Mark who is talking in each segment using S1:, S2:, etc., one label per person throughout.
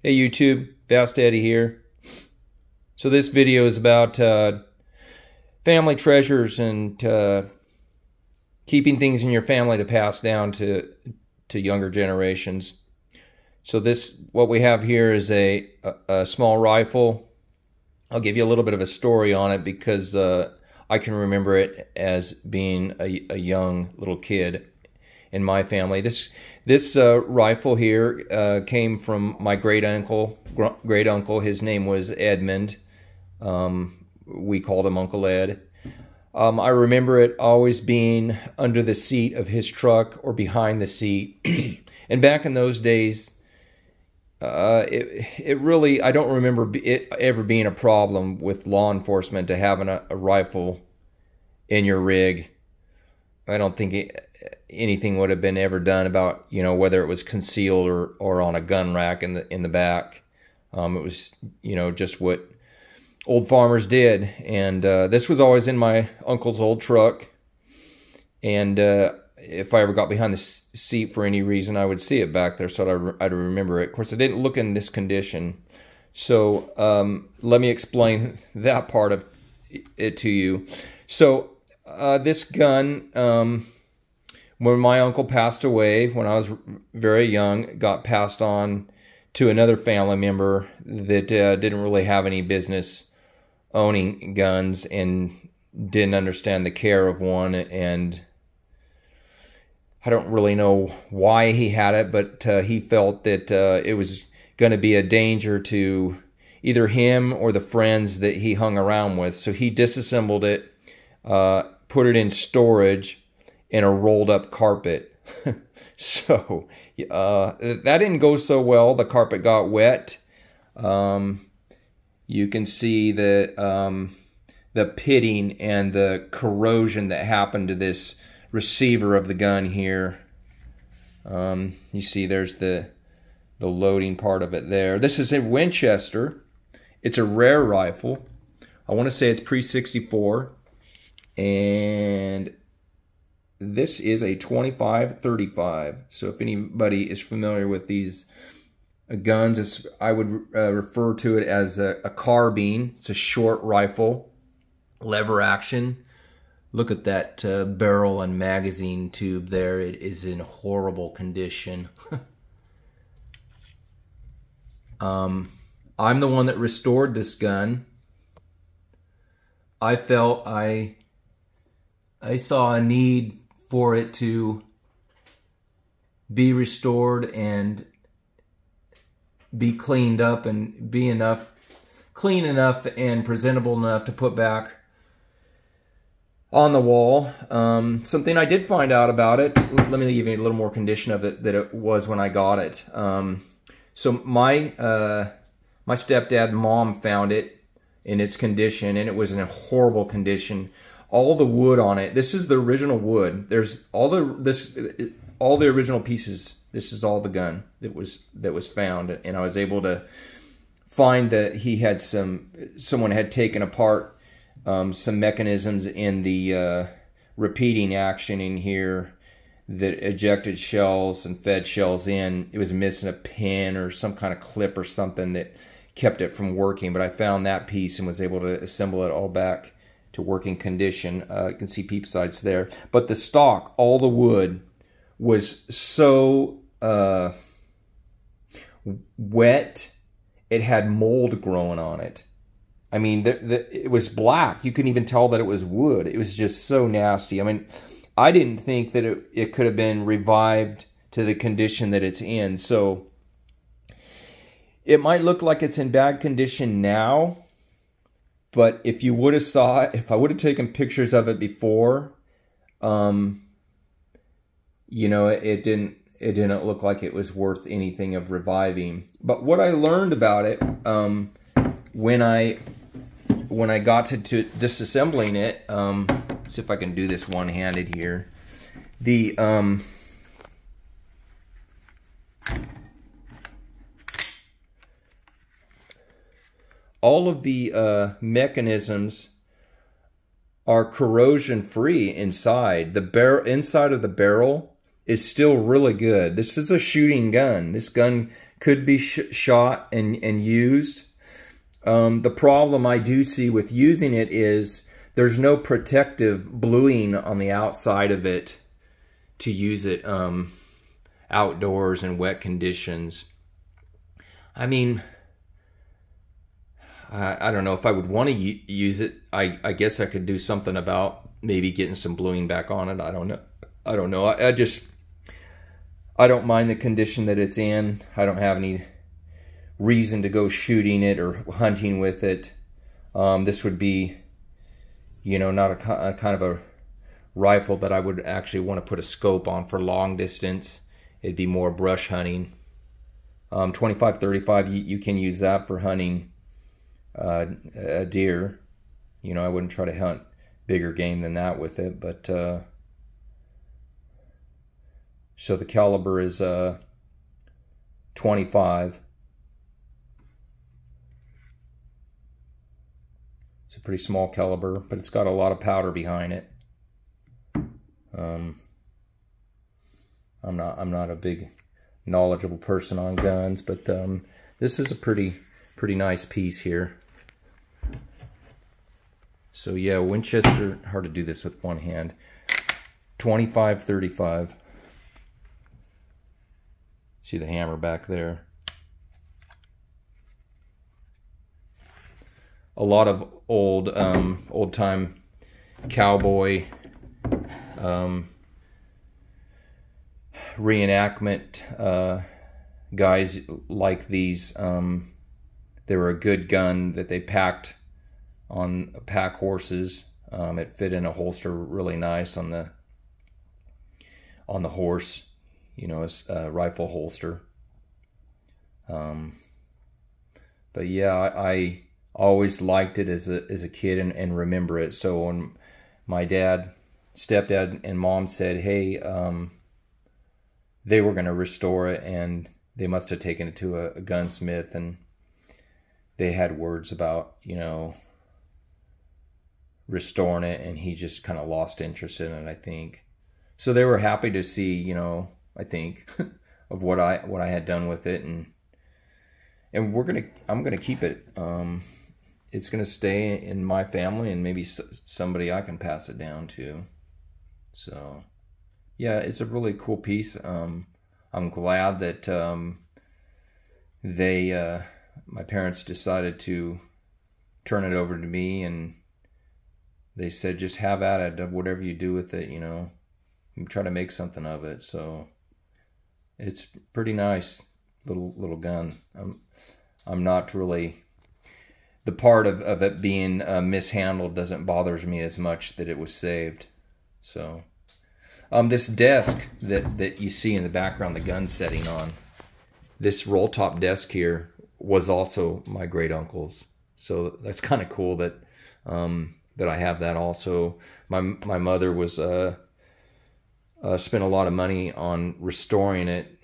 S1: Hey YouTube, Fast Eddie here. So this video is about family treasures and keeping things in your family to pass down to younger generations. So what we have here is a small rifle. I'll give you a little bit of a story on it because I can remember it as being a young little kid in my family. This rifle here came from my great uncle. His name was Edmund. We called him Uncle Ed. I remember it always being under the seat of his truck or behind the seat. And back in those days, it really, I don't remember it ever being a problem with law enforcement to having a rifle in your rig. I don't think anything would have been ever done about, whether it was concealed or on a gun rack in the back. It was, just what old farmers did. And this was always in my uncle's old truck. And if I ever got behind the seat for any reason, I would see it back there, so I'd remember it. Of course, it didn't look in this condition. So let me explain that part of it to you. So this gun, when my uncle passed away, when I was very young, got passed on to another family member that didn't really have any business owning guns and didn't understand the care of one. And I don't really know why he had it, but he felt that it was going to be a danger to either him or the friends that he hung around with. So he disassembled it, put it in storage in a rolled up carpet. So that didn't go so well. The carpet got wet. You can see the pitting and the corrosion that happened to this receiver of the gun here. You see there's the loading part of it there. This is a Winchester. It's a rare rifle. I want to say it's pre-64. And this is a 25-35. So if anybody is familiar with these guns, I would refer to it as a carbine. It's a short rifle, lever action. Look at that barrel and magazine tube there. It is in horrible condition. I'm the one that restored this gun. I felt I saw a need for it to be restored and be cleaned up and be clean enough and presentable enough to put back on the wall. Something I did find out about it, let me give you a little more condition of it that it was when I got it. So my stepdad and mom found it in its condition, and it was in a horrible condition. All the wood on it, this is the original wood. There's all the original pieces. This is all the gun that was found, and I was able to find that he had someone had taken apart some mechanisms in the repeating action in here that ejected shells and fed shells in. It was missing a pin or some kind of clip or something that kept it from working, but I found that piece and was able to assemble it all back to working condition. You can see peep sights there. But the stock, all the wood, was so wet, it had mold growing on it. I mean, it was black. You couldn't even tell that it was wood. It was just so nasty. I mean, I didn't think that it could have been revived to the condition that it's in. So it might look like it's in bad condition now, but if you would have saw it, if I would have taken pictures of it before, it didn't look like it was worth anything of reviving. But what I learned about it, when I got to disassembling it, see if I can do this one-handed here. All of the mechanisms are corrosion-free inside. The inside of the barrel is still really good. This is a shooting gun. This gun could be shot and used. The problem I do see with using it is there's no protective bluing on the outside of it to use it outdoors in wet conditions. I mean, I don't know if I would want to use it. I guess I could do something about maybe getting some bluing back on it. I don't know. I don't mind the condition that it's in. I don't have any reason to go shooting it or hunting with it. This would be, you know, not a kind of a rifle that I would actually want to put a scope on for long distance. It'd be more brush hunting. 25-35, you can use that for hunting a deer. You know, I wouldn't try to hunt bigger game than that with it, but so the caliber is 25. It's a pretty small caliber, but it's got a lot of powder behind it. I'm not a big knowledgeable person on guns, but this is a pretty nice piece here. So yeah, Winchester, hard to do this with one hand. 25-35. See the hammer back there. A lot of old time cowboy reenactment guys like these. They were a good gun that they packed on pack horses. It fit in a holster really nice on the horse, you know, a rifle holster. But yeah, I always liked it as a kid and remember it. So when my dad, stepdad, and mom said, hey, they were going to restore it, and they must have taken it to a gunsmith, and they had words about, you know, restoring it, and he just kind of lost interest in it, I think. So they were happy to see, you know, I think of what I had done with it, and I'm gonna keep it. It's gonna stay in my family, and maybe somebody I can pass it down to. So yeah, it's a really cool piece. I'm glad that my parents decided to turn it over to me, and they said, just have at it, whatever you do with it, you know, and try to make something of it. So it's pretty nice little gun. I'm not really, the part of it being mishandled doesn't bother me as much that it was saved. So this desk that you see in the background, the gun setting on, this roll top desk here was also my great uncle's. So that's kind of cool that that I have that also. My mother was spent a lot of money on restoring it.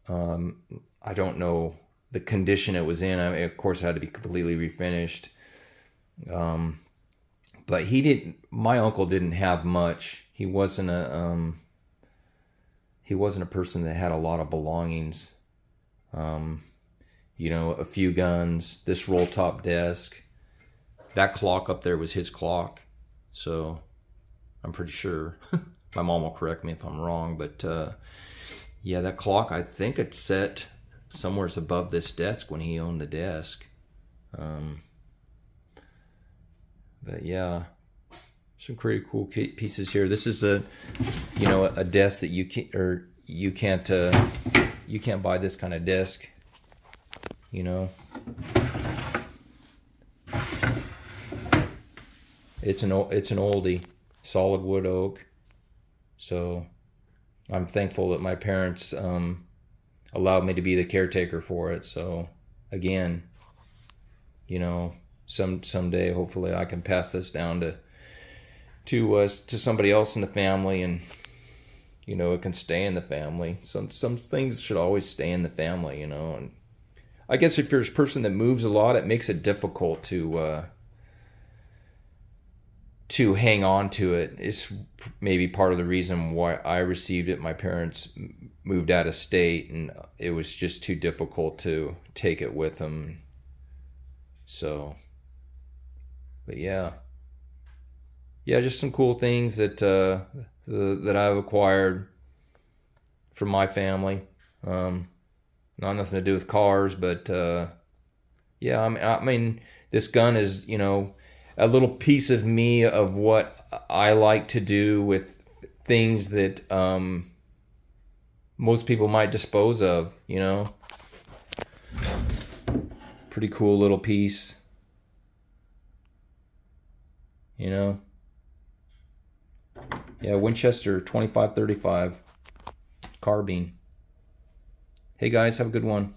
S1: I don't know the condition it was in. I mean, of course, it had to be completely refinished. But my uncle didn't have much. He wasn't a person that had a lot of belongings. You know, a few guns, this roll top desk. That clock up there was his clock. So I'm pretty sure. My mom will correct me if I'm wrong, but yeah, that clock, I think it's set somewhere above this desk when he owned the desk. But yeah, some pretty cool pieces here. This is a desk that you can't buy this kind of desk, you know. It's an oldie, solid wood oak. So I'm thankful that my parents allowed me to be the caretaker for it. So again, you know, someday hopefully I can pass this down to somebody else in the family, and you know, it can stay in the family. Some things should always stay in the family, you know. And I guess if you're a person that moves a lot, it makes it difficult to to hang on to it. It's maybe part of the reason why I received it. My parents moved out of state, and it was just too difficult to take it with them. So, but yeah, just some cool things that that I've acquired from my family. Not nothing to do with cars, but yeah, I mean, this gun is, you know, a little piece of me, of what I like to do with things that most people might dispose of, you know. Pretty cool little piece, you know. Yeah, Winchester 2535 carbine. Hey guys, have a good one.